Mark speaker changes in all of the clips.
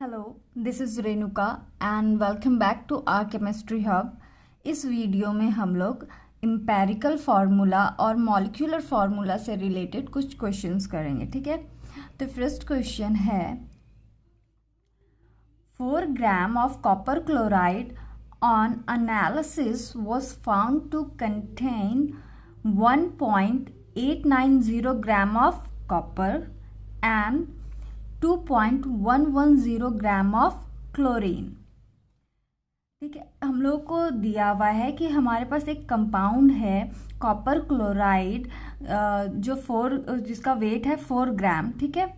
Speaker 1: Hello, this is Renuka and welcome back to our chemistry hub. इस video में हम लोग एम्पेरिकल फार्मूला और मॉलिक्यूलर फार्मूला से रिलेटेड कुछ क्वेश्चंस करेंगे। ठीक है, तो फर्स्ट क्वेश्चन है 4 gram of copper chloride on analysis was found to contain 1.890 gram of copper and 2.110 gram of chlorine. ठीक है, हम लोग को दिया हुआ है कि हमारे पास एक कंपाउंड है कॉपर क्लोराइड जिसका वेट है 4 ग्राम। ठीक है,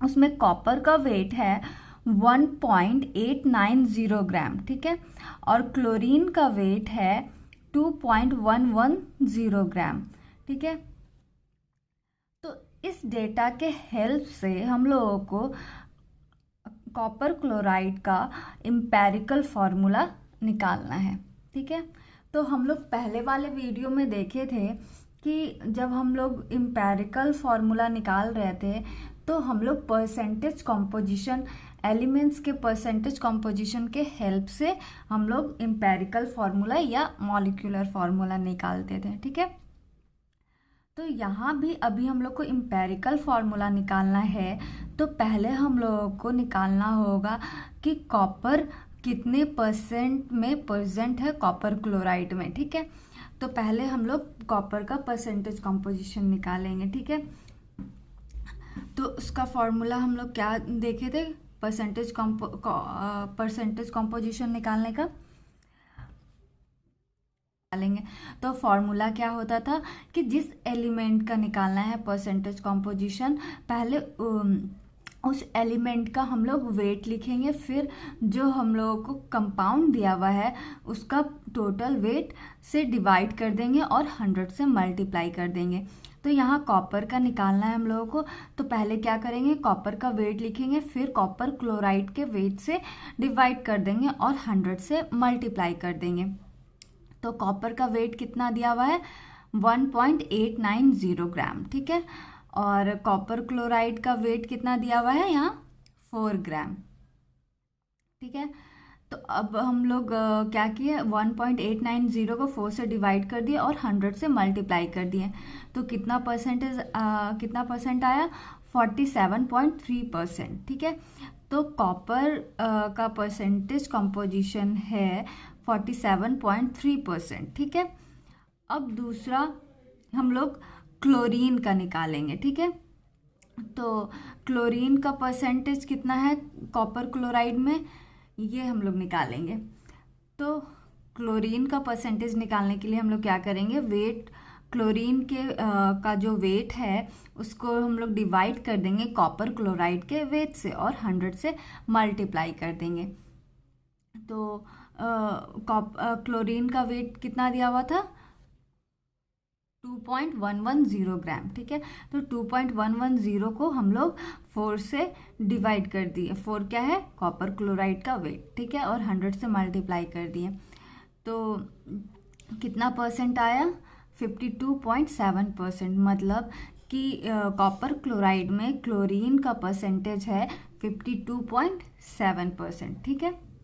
Speaker 1: उसमें कॉपर का वेट है 1.890 ग्राम। ठीक है, और क्लोरीन का वेट है 2.110 ग्राम। ठीक है, तो इस डेटा के हेल्प से हम लोगों को कॉपर क्लोराइड का एम्पेरिकल फार्मूला निकालना है। ठीक है, तो हम लोग पहले वाले वीडियो में देखे थे कि जब हम लोग एम्पेरिकल फार्मूला निकाल रहे थे तो हम लोग परसेंटेज कॉम्पोजिशन, एलिमेंट्स के परसेंटेज कॉम्पोजिशन के हेल्प से हम लोग एम्पेरिकल फार्मूला या मॉलिक्यूलर फार्मूला निकालते थे। ठीक है, तो यहाँ भी अभी हम लोग को एम्पेरिकल फार्मूला निकालना है। तो पहले हम लोगों को निकालना होगा कि कॉपर कितने परसेंट में प्रेजेंट है कॉपर क्लोराइड में। ठीक है, तो पहले हम लोग कॉपर का परसेंटेज कॉम्पोजिशन निकालेंगे। ठीक है, तो उसका फार्मूला हम लोग क्या देखे थे परसेंटेज कॉम्पोजिशन निकालने का निकालेंगे। तो फॉर्मूला क्या होता था कि जिस एलिमेंट का निकालना है परसेंटेज कॉम्पोजिशन, पहले उस एलिमेंट का हम लोग वेट लिखेंगे, फिर जो हम लोगों को कंपाउंड दिया हुआ है उसका टोटल वेट से डिवाइड कर देंगे और 100 से मल्टीप्लाई कर देंगे। तो यहाँ कॉपर का निकालना है हम लोगों को, तो पहले क्या करेंगे, कॉपर का वेट लिखेंगे, फिर कॉपर क्लोराइड के वेट से डिवाइड कर देंगे और 100 से मल्टीप्लाई कर देंगे। तो कॉपर का वेट कितना दिया हुआ है 1.890 ग्राम। ठीक है, और कॉपर क्लोराइड का वेट कितना दिया हुआ है यहाँ 4 ग्राम। ठीक है, तो अब हम लोग क्या किए, 1.890 को 4 से डिवाइड कर दिए और 100 से मल्टीप्लाई कर दिए। तो कितना परसेंट आया 47.3%। ठीक है, तो कॉपर का परसेंटेज कंपोजिशन है 47.3%। ठीक है, अब दूसरा हम लोग क्लोरीन का निकालेंगे। ठीक है, तो क्लोरीन का परसेंटेज कितना है कॉपर क्लोराइड में, ये हम लोग निकालेंगे। तो क्लोरीन का परसेंटेज निकालने के लिए हम लोग क्या करेंगे, वेट क्लोरीन के का जो वेट है उसको हम लोग डिवाइड कर देंगे कॉपर क्लोराइड के वेट से और 100 से मल्टीप्लाई कर देंगे। तो क्लोरीन का वेट कितना दिया हुआ था 2.110 ग्राम। ठीक है, तो 2.110 को हम लोग 4 से डिवाइड कर दिए। 4 क्या है कॉपर क्लोराइड का वेट। ठीक है, और 100 से मल्टीप्लाई कर दिए। तो कितना परसेंट आया 52.7%, मतलब कि कॉपर क्लोराइड में क्लोरीन का परसेंटेज है 52.7%। ठीक है,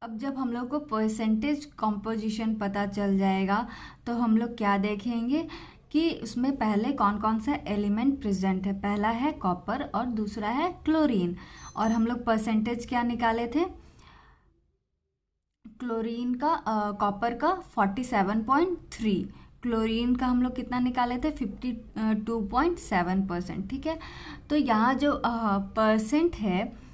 Speaker 1: अब जब हम लोग को परसेंटेज कॉम्पोजिशन पता चल जाएगा तो हम लोग क्या देखेंगे कि उसमें पहले कौन कौन सा एलिमेंट प्रेजेंट है। पहला है कॉपर और दूसरा है क्लोरीन। और हम लोग परसेंटेज क्या निकाले थे क्लोरीन का, कॉपर का 47.3, क्लोरीन का हम लोग कितना निकाले थे 52.7%। ठीक है, तो यहाँ जो परसेंट है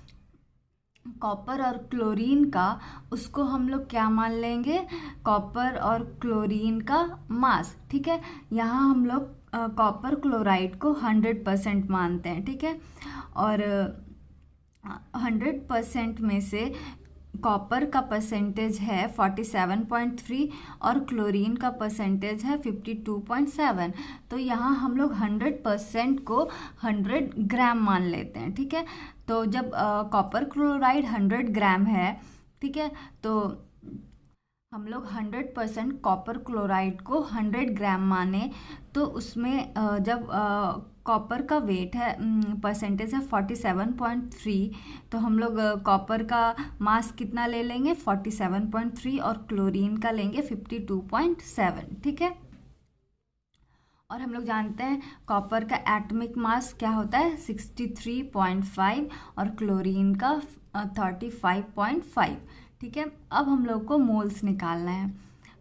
Speaker 1: कॉपर और क्लोरीन का, उसको हम लोग क्या मान लेंगे, कॉपर और क्लोरीन का मास। ठीक है, यहाँ हम लोग कॉपर क्लोराइड को 100% मानते हैं। ठीक है, और 100% में से कॉपर का परसेंटेज है 47.3 और क्लोरीन का परसेंटेज है 52.7। तो यहाँ हम लोग 100% को 100 ग्राम मान लेते हैं। ठीक है, तो जब कॉपर क्लोराइड 100 ग्राम है, ठीक है, तो हम लोग 100% कॉपर क्लोराइड को 100 ग्राम माने, तो उसमें जब कॉपर का वेट है, परसेंटेज है 47.3, तो हम लोग कॉपर का मास कितना ले लेंगे 47.3 और क्लोरीन का लेंगे 52.7, ठीक है। और हम लोग जानते हैं कॉपर का एटॉमिक मास क्या होता है 63.5 और क्लोरीन का 35.5, ठीक है। अब हम लोग को मोल्स निकालना है,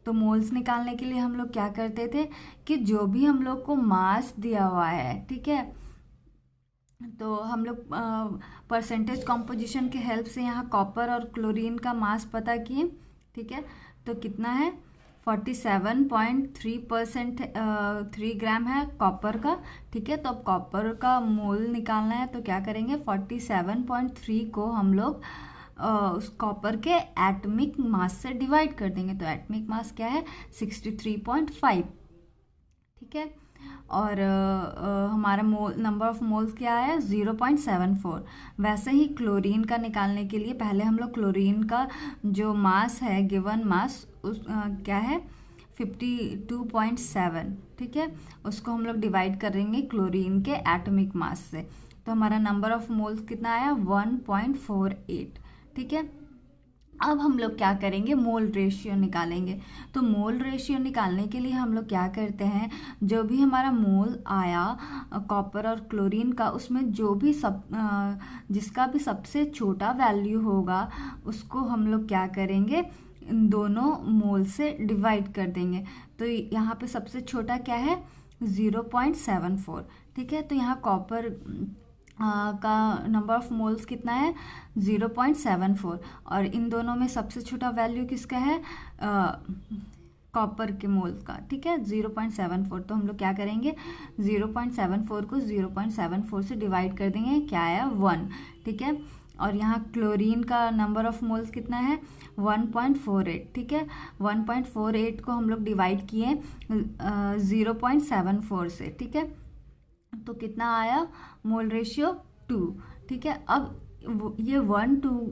Speaker 1: तो मोल्स निकालने के लिए हम लोग क्या करते थे कि जो भी हम लोग को मास दिया हुआ है, ठीक है, तो हम लोग परसेंटेज कॉम्पोजिशन के हेल्प से यहाँ कॉपर और क्लोरीन का मास पता किए, ठीक है। तो कितना है 47.3% 3 ग्राम है कॉपर का, ठीक है। तो अब कॉपर का मोल निकालना है, तो क्या करेंगे 47.3 को हम लोग उस कॉपर के एटॉमिक मास से डिवाइड कर देंगे, तो एटॉमिक मास क्या है 63.5, ठीक है। और हमारा मोल नंबर ऑफ मोल्स क्या है 0.74। वैसे ही क्लोरीन का निकालने के लिए पहले हम लोग क्लोरीन का जो मास है गिवन मास उस क्या है 52.7, ठीक है, उसको हम लोग डिवाइड करेंगे क्लोरीन के एटॉमिक मास से, तो हमारा नंबर ऑफ मोल्स कितना आया 1.48, ठीक है। अब हम लोग क्या करेंगे मोल रेशियो निकालेंगे, तो मोल रेशियो निकालने के लिए हम लोग क्या करते हैं जो भी हमारा मोल आया कॉपर और क्लोरीन का, उसमें जो भी जिसका भी सबसे छोटा वैल्यू होगा उसको हम लोग क्या करेंगे इन दोनों मोल से डिवाइड कर देंगे। तो यहाँ पे सबसे छोटा क्या है 0.74, ठीक है। तो यहाँ कॉपर का नंबर ऑफ मोल्स कितना है 0.74 और इन दोनों में सबसे छोटा वैल्यू किसका है कॉपर के मोल्स का, ठीक है 0.74। तो हम लोग क्या करेंगे 0.74 को 0.74 से डिवाइड कर देंगे, क्या आया 1, ठीक है। और यहाँ क्लोरीन का नंबर ऑफ मोल्स कितना है 1.48, ठीक है। 1.48 को हम लोग डिवाइड किए 0.74 से, ठीक है, तो कितना आया मोल रेशियो 2, ठीक है। अब ये 1 2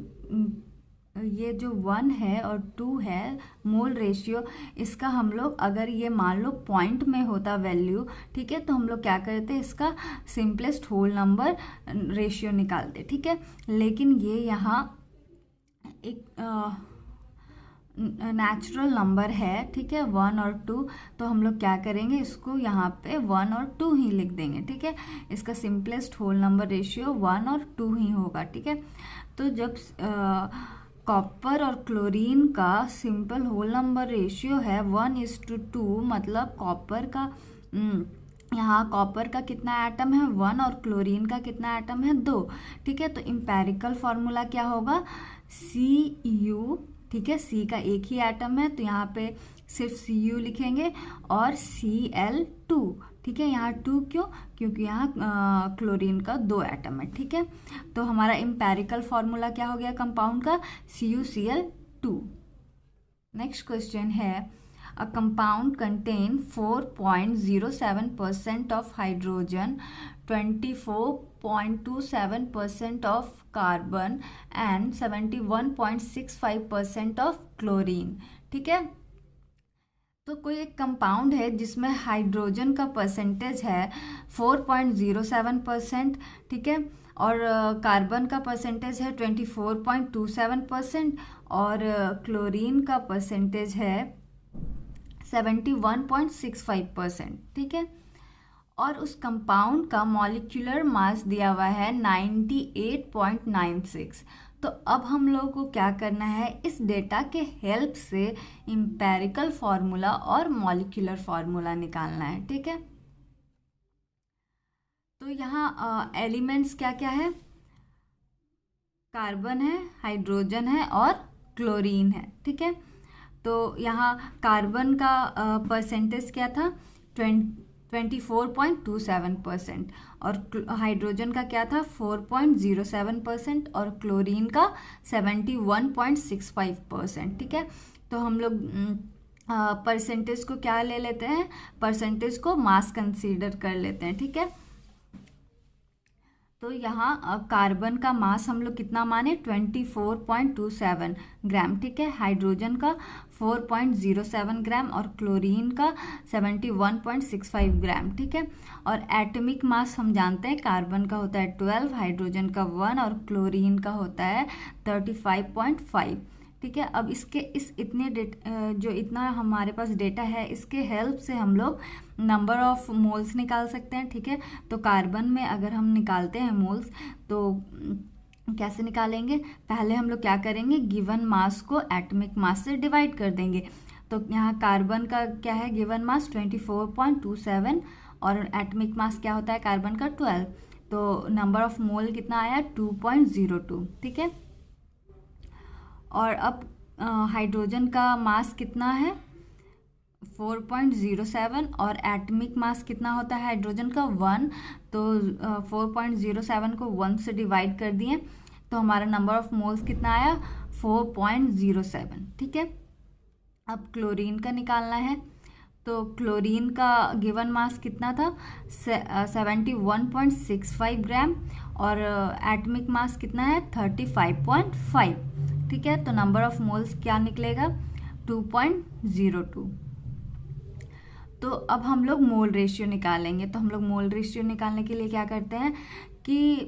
Speaker 1: ये जो 1 है और 2 है मोल रेशियो, इसका हम लोग अगर ये मान लो पॉइंट में होता वैल्यू, ठीक है, तो हम लोग क्या करते इसका सिंपलेस्ट होल नंबर रेशियो निकालते, ठीक है। लेकिन ये यहाँ एक नेचुरल नंबर है, ठीक है 1 और 2, तो हम लोग क्या करेंगे इसको यहाँ पे 1 और 2 ही लिख देंगे, ठीक है। इसका सिंपलेस्ट होल नंबर रेशियो 1 और 2 ही होगा, ठीक है। तो जब कॉपर और क्लोरीन का सिंपल होल नंबर रेशियो है 1:2, मतलब कॉपर का यहाँ कॉपर का कितना एटम है 1 और क्लोरीन का कितना एटम है 2, ठीक है। तो इम्पेरिकल फॉर्मूला क्या होगा Cu, ठीक है, C का एक ही एटम है तो यहाँ पे सिर्फ Cu लिखेंगे और Cl2, ठीक है। यहाँ 2 क्यों, क्योंकि यहाँ क्लोरीन का 2 एटम है, ठीक है। तो हमारा इम्पेरिकल फॉर्मूला क्या हो गया कंपाउंड का CuCl2। नेक्स्ट क्वेश्चन है a compound contain 4.07% of hydrogen, 24.27% of carbon and 71.65% of chlorine, ठीक है। तो कोई एक कंपाउंड है जिसमें हाइड्रोजन का परसेंटेज है 4.07%, ठीक है, और कार्बन का परसेंटेज है 24.27% और क्लोरीन का परसेंटेज है 71.65%, ठीक है। और उस कंपाउंड का मॉलिक्यूलर मास दिया हुआ है 98.96। तो अब हम लोगों को क्या करना है इस डेटा के हेल्प से इम्पेरिकल फार्मूला और मॉलिक्यूलर फार्मूला निकालना है, ठीक है। तो यहाँ एलिमेंट्स क्या क्या है, कार्बन है, हाइड्रोजन है और क्लोरीन है, ठीक है। तो यहाँ कार्बन का परसेंटेज क्या था 24.27% और हाइड्रोजन का क्या था 4.07% और क्लोरीन का 71.65%, ठीक है। तो हम लोग परसेंटेज को क्या ले लेते हैं, परसेंटेज को मास कंसीडर कर लेते हैं, ठीक है। तो यहाँ कार्बन का मास हम लोग कितना माने 24.27 ग्राम, ठीक है। हाइड्रोजन का 4.07 ग्राम और क्लोरीन का 71.65 ग्राम, ठीक है। और एटॉमिक मास हम जानते हैं कार्बन का होता है 12, हाइड्रोजन का 1 और क्लोरीन का होता है 35.5, ठीक है। अब इसके इस इतने जो इतना हमारे पास डेटा है, इसके हेल्प से हम लोग नंबर ऑफ मोल्स निकाल सकते हैं, ठीक है। तो कार्बन में अगर हम निकालते हैं मोल्स तो कैसे निकालेंगे, पहले हम लोग क्या करेंगे, गिवन मास को एटॉमिक मास से डिवाइड कर देंगे। तो यहाँ कार्बन का क्या है, गिवन मास 24.27 और एटॉमिक मास क्या होता है कार्बन का 12, तो नंबर ऑफ मोल कितना आया 2.02, ठीक है। और अब हाइड्रोजन का मास कितना है 4.07 और एटॉमिक मास कितना होता है हाइड्रोजन का 1, तो 4.07 को 1 से डिवाइड कर दिए तो हमारा नंबर ऑफ मोल्स कितना आया 4.07, ठीक है। अब क्लोरीन का निकालना है, तो क्लोरीन का गिवन मास कितना था 71.65 ग्राम और एटॉमिक मास कितना है 35.5, ठीक है। तो नंबर ऑफ मोल्स क्या निकलेगा 2.02। तो अब हम लोग मोल रेशियो निकालेंगे। तो हम लोग मोल रेशियो निकालने के लिए क्या करते हैं कि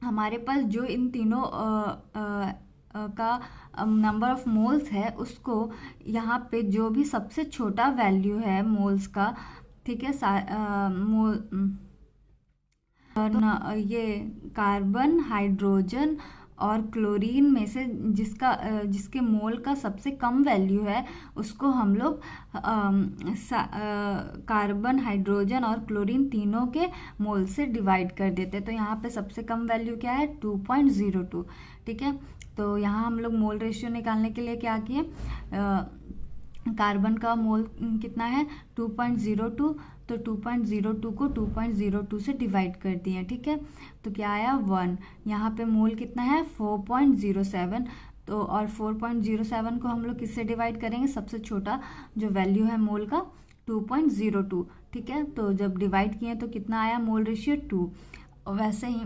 Speaker 1: हमारे पास जो इन तीनों का नंबर ऑफ मोल्स है उसको यहाँ पे जो भी सबसे छोटा वैल्यू है मोल्स का, ठीक है, ये कार्बन, हाइड्रोजन और क्लोरीन में से जिसके मोल का सबसे कम वैल्यू है उसको हम लोग कार्बन, हाइड्रोजन और क्लोरीन तीनों के मोल से डिवाइड कर देते हैं। तो यहाँ पे सबसे कम वैल्यू क्या है 2.02, ठीक है। तो यहाँ हम लोग मोल रेशियो निकालने के लिए क्या किए, कार्बन का मोल कितना है 2.02, तो 2.02 को 2.02 से डिवाइड कर दिए, ठीक है। तो क्या आया 1, यहाँ पे मोल कितना है 4.07, तो और 4.07 को हम लोग किससे डिवाइड करेंगे, सबसे छोटा जो वैल्यू है मोल का 2.02, ठीक है। तो जब डिवाइड किए तो कितना आया मोल रेशियो 2। वैसे ही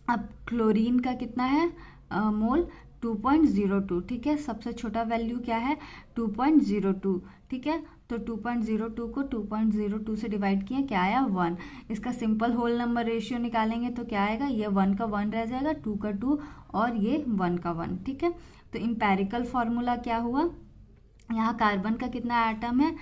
Speaker 1: अब क्लोरीन का कितना है मोल 2.02, ठीक है। सबसे छोटा वैल्यू क्या है 2.02, ठीक है। तो 2.02 को 2.02 से डिवाइड किए, क्या आया 1। इसका सिंपल होल नंबर रेशियो निकालेंगे तो क्या आएगा, ये 1 का 1 रह जाएगा, 2 का 2 और ये 1 का 1, ठीक है। तो इम्पेरिकल फॉर्मूला क्या हुआ, यहाँ कार्बन का कितना एटम है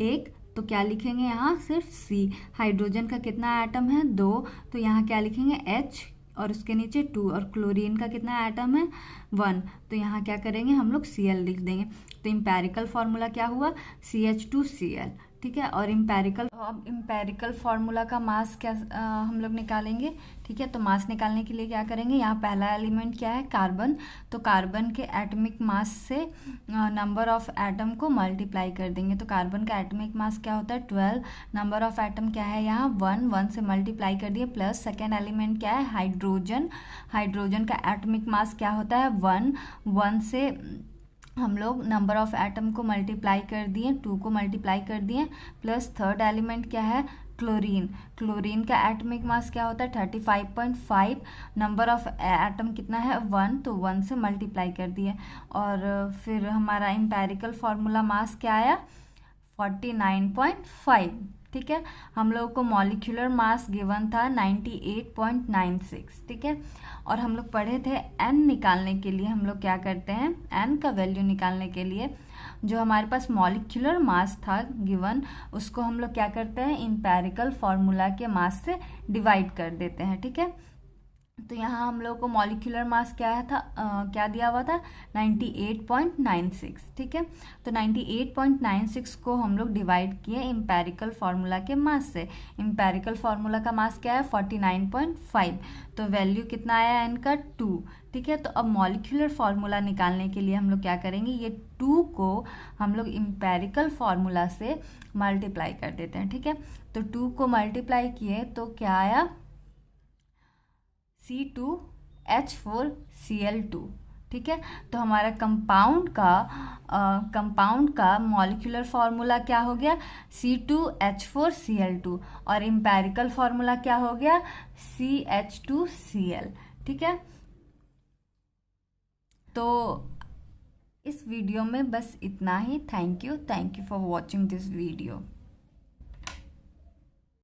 Speaker 1: 1, तो क्या लिखेंगे यहाँ सिर्फ C। हाइड्रोजन का कितना एटम है 2, तो यहाँ क्या लिखेंगे H और उसके नीचे 2, और क्लोरीन का कितना एटम है 1, तो यहाँ क्या करेंगे हम लोग Cl लिख देंगे। तो इम्पेरिकल फार्मूला क्या हुआ CH2Cl, ठीक है। और इम्पेरिकल फार्मूला का मास क्या हम लोग निकालेंगे, ठीक है। तो मास निकालने के लिए क्या करेंगे, यहाँ पहला एलिमेंट क्या है कार्बन, तो कार्बन के एटॉमिक मास से नंबर ऑफ एटम को मल्टीप्लाई कर देंगे। तो कार्बन का एटॉमिक मास क्या होता है 12, नंबर ऑफ एटम क्या है यहाँ 1 से मल्टीप्लाई कर दिए, प्लस सेकेंड एलिमेंट क्या है हाइड्रोजन, हाइड्रोजन का एटॉमिक मास क्या होता है 1 से हम लोग नंबर ऑफ एटम को मल्टीप्लाई कर दिए, 2 को मल्टीप्लाई कर दिए, प्लस थर्ड एलिमेंट क्या है क्लोरीन, क्लोरीन का एटॉमिक मास क्या होता है 35.5, नंबर ऑफ एटम कितना है 1, तो 1 से मल्टीप्लाई कर दिए। और फिर हमारा इम्पेरिकल फार्मूला मास क्या आया 49.5, ठीक है। हम लोग को मॉलिक्यूलर मास गिवन था 98.96, ठीक है। और हम लोग पढ़े थे n निकालने के लिए हम लोग क्या करते हैं, n का वैल्यू निकालने के लिए जो हमारे पास मॉलिक्यूलर मास था गिवन, उसको हम लोग क्या करते हैं इम्पेरिकल फार्मूला के मास से डिवाइड कर देते हैं, ठीक है। तो यहाँ हम लोग को मॉलिक्यूलर मास क्या था क्या दिया हुआ था 98.96, ठीक है। तो 98.96 को हम लोग डिवाइड किए इम्पेरिकल फार्मूला के मास से। इम्पेरिकल फार्मूला का मास क्या है 49.5, तो वैल्यू कितना आया n का 2, ठीक है। तो अब मॉलिक्यूलर फार्मूला निकालने के लिए हम लोग क्या करेंगे, ये 2 को हम लोग इम्पेरिकल फार्मूला से मल्टीप्लाई कर देते हैं, ठीक है। तो 2 को मल्टीप्लाई किए तो क्या आया C2H4Cl2, ठीक है। तो हमारा कंपाउंड का मॉलिक्यूलर फार्मूला क्या हो गया, C2H4Cl2, और एम्पेरिकल फार्मूला क्या हो गया, CH2Cl। ठीक है। तो इस वीडियो में बस इतना ही। Thank you for watching this video.